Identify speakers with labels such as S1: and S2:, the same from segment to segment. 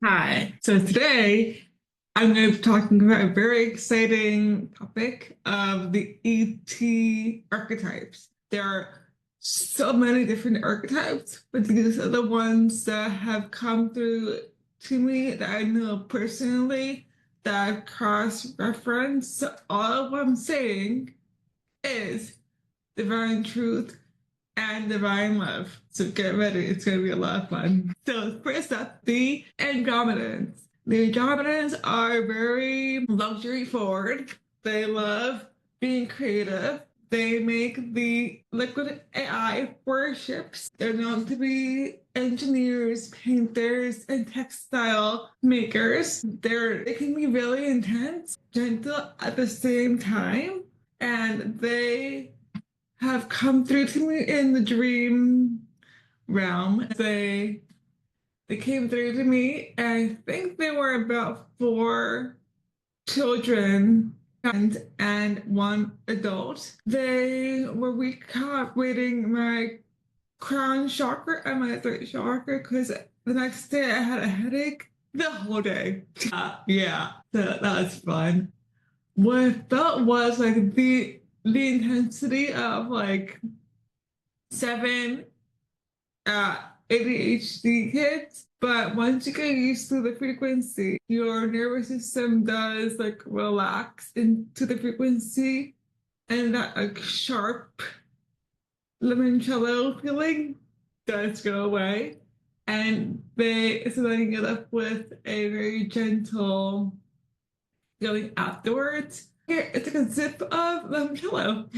S1: Hi. So today I'm going to be talking about a very exciting topic of the ET archetypes. There are so many different archetypes, but these are the ones that have come through to me that I know personally that I've cross-referenced. So all of what I'm saying is divine truth and divine love. So get ready, it's going to be a lot of fun. So first up, the Andromedans. The Andromedans are very luxury forward. They love being creative. They make the liquid AI for ships. They're known to be engineers, painters, and textile makers. They can be really intense, gentle at the same time, and they have come through to me in the dream realm. They came through to me, and I think there were about four children and one adult. They were recalibrating my crown chakra and my throat chakra because the next day I had a headache the whole day. Yeah, so that was fun. What I felt was like the intensity of like seven ADHD kids. But once you get used to the frequency, your nervous system does like relax into the frequency, and that like sharp limoncello feeling does go away. And then you get up with a very gentle feeling afterwards. Here, it's like a zip of limoncello.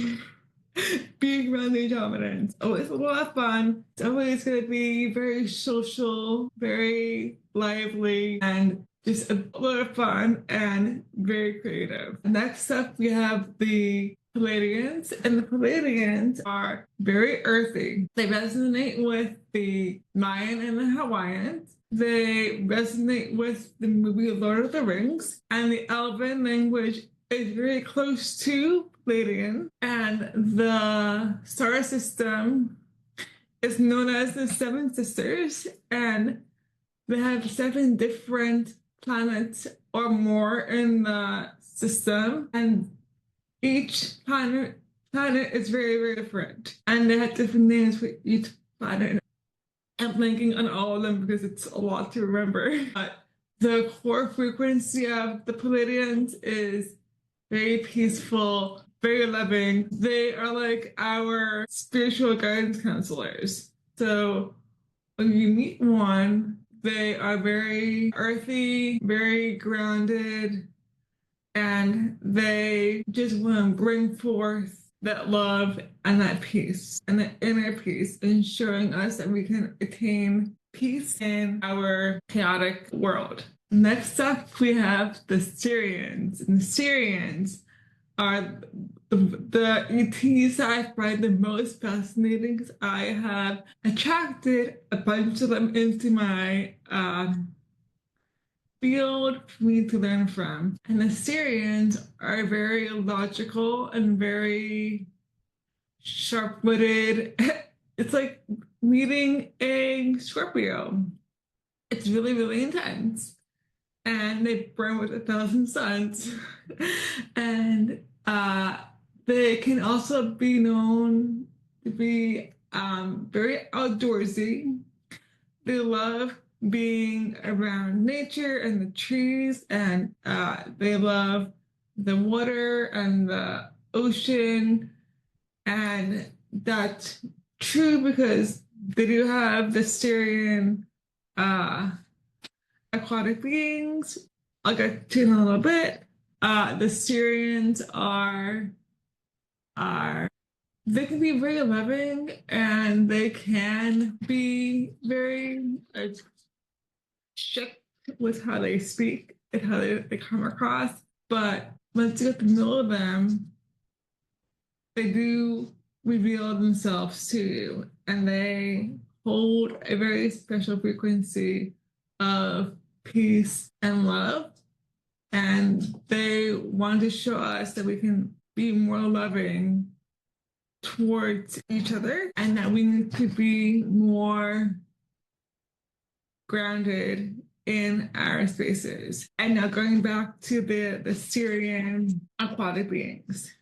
S1: Being around the Andromedans. Oh, it's a lot of fun. It's always going to be very social, very lively, and just a lot of fun and very creative. Next up, we have the Pleiadians, and the Pleiadians are very earthy. They resonate with the Mayan and the Hawaiians. They resonate with the movie Lord of the Rings, and the Elven language is very close to Pleiadian, and the star system is known as the Seven Sisters, and they have seven different planets or more in the system, and each planet is very, very different, and they have different names for each planet. I'm blanking on all of them because it's a lot to remember. But the core frequency of the Pleiadians is very peaceful, very loving. They are like our spiritual guidance counselors. So when you meet one, they are very earthy, very grounded, and they just want to bring forth that love and that peace and that inner peace, ensuring us that we can attain peace in our chaotic world. Next up, we have the Sirians. And the Sirians are the ETs I find the most fascinating because I have attracted a bunch of them into my field for me to learn from. And the Sirians are very logical and very sharp witted. It's like meeting a Scorpio. It's really, really intense. And they burn with 1,000 suns. And they can also be known to be very outdoorsy. They love being around nature and the trees, and they love the water and the ocean. And that's true because they do have the Styrian uh, aquatic beings. I'll get to in a little bit. The Sirians are they can be very loving and they can be very strict with how they speak and how they come across. But once you get to know them, they do reveal themselves to you and they hold a very special frequency of peace and love. And they want to show us that we can be more loving towards each other and that we need to be more grounded in our spaces. And now going back to the Sirian aquatic beings,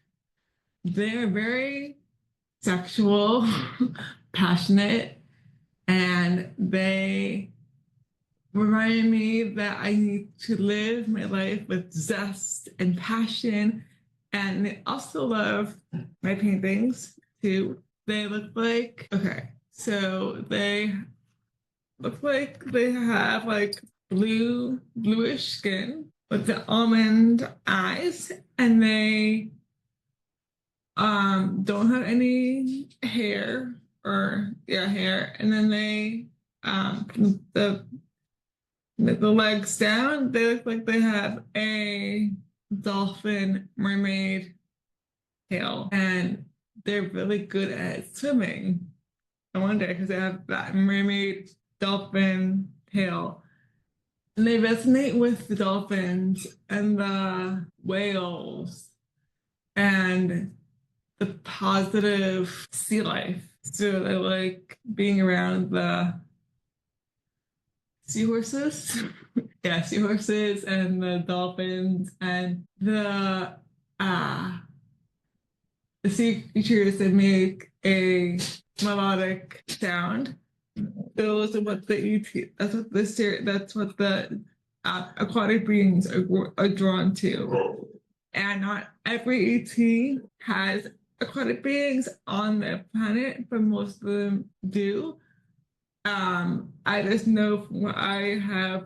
S1: they're very sexual, passionate, and they remind me that I need to live my life with zest and passion. And they also love my paintings too. They look like, okay, so they look like they have like bluish skin with the almond eyes, and they don't have any hair or hair, and then they the the legs down, they look like they have a dolphin mermaid tail, and they're really good at swimming. I wonder because they have that mermaid dolphin tail. And they resonate with the dolphins and the whales and the positive sea life. So I like being around the seahorses. Yeah, seahorses and the dolphins and the sea creatures that make a melodic sound. Those are what the ET. That's what the aquatic beings are drawn to. And not every ET has aquatic beings on the planet, but most of them do. I just know from what I have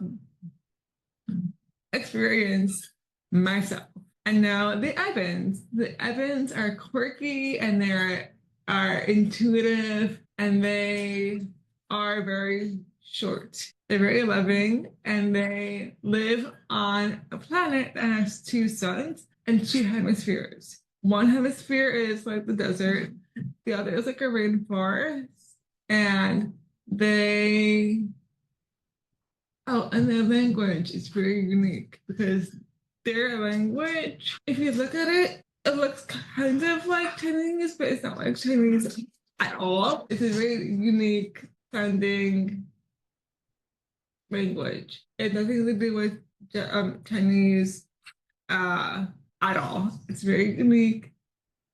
S1: experienced myself. And now the Ebens. The Ebens are quirky and are intuitive, and they are very short. They're very loving, and they live on a planet that has two suns and two hemispheres. One hemisphere is like the desert, the other is like a rainforest, and they and their language is very unique because their language, if you look at it, it looks kind of like Chinese, but it's not like Chinese at all. It's a very unique sounding language. It has nothing to do with Chinese at all. It's very unique.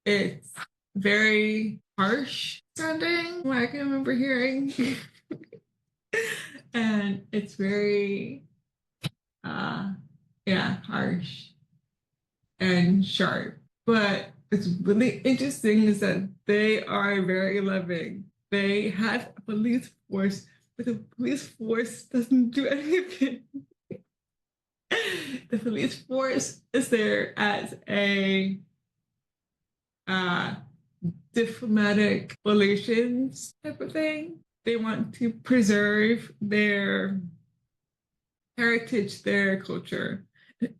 S1: It's very harsh sounding, what I can remember hearing. And it's very harsh and sharp. But it's really interesting is that they are very loving. They have a police force, but the police force doesn't do anything. The police force is there as a diplomatic relations type of thing. They want to preserve their heritage, their culture.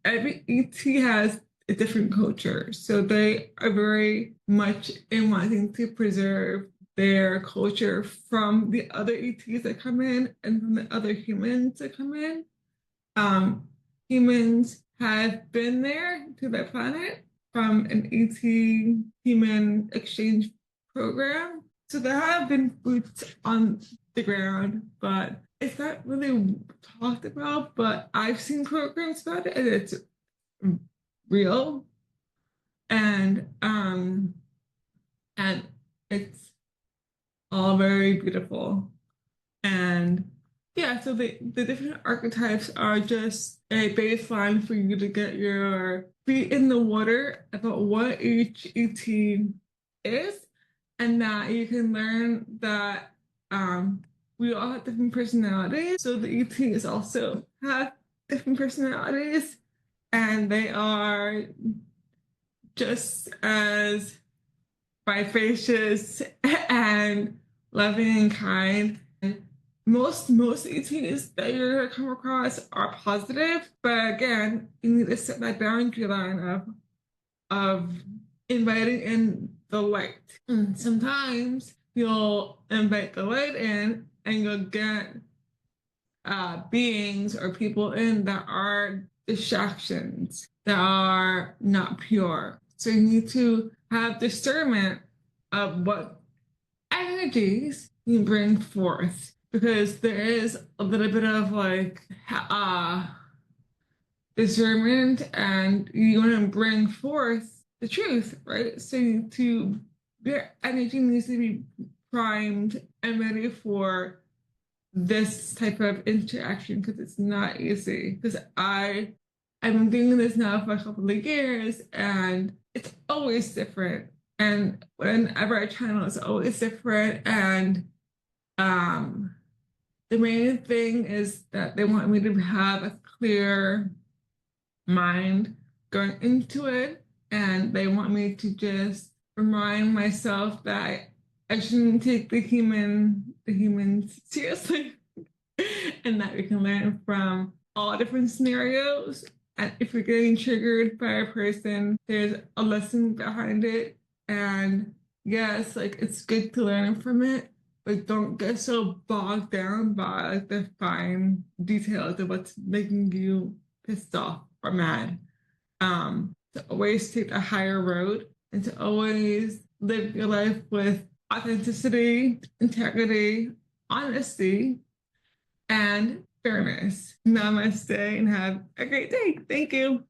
S1: Every ET has a different culture, so they are very much in wanting to preserve their culture from the other ETs that come in and from the other humans that come in. Humans have been there to that planet from an ET human exchange program. So there have been boots on the ground, but it's not really talked about. But I've seen programs about it, and it's real, and it's all very beautiful. And yeah, so the different archetypes are just a baseline for you to get your feet in the water about what each ET is, and that you can learn that we all have different personalities. So the ETs also have different personalities, and they are just as vivacious and loving and kind. Most ETs that you're gonna come across are positive, but again, you need to set that boundary line of inviting in the light. And sometimes you'll invite the light in, and you'll get beings or people in that are distractions, that are not pure. So you need to have discernment of what energies you bring forth. because there is a little bit of like discernment, and you want to bring forth the truth, right? So to their energy needs to be primed and ready for this type of interaction because it's not easy. Because I've been doing this now for a couple of years and it's always different. And whenever I channel, it's always different. And um the main thing is that they want me to have a clear mind going into it, and they want me to just remind myself that I shouldn't take the humans seriously, and that we can learn from all different scenarios. And if you're getting triggered by a person, there's a lesson behind it. And yes, like it's good to learn from it, but don't get so bogged down by like the fine details of what's making you pissed off or mad. To always take the higher road and to always live your life with authenticity, integrity, honesty, and fairness. Namaste and have a great day. Thank you.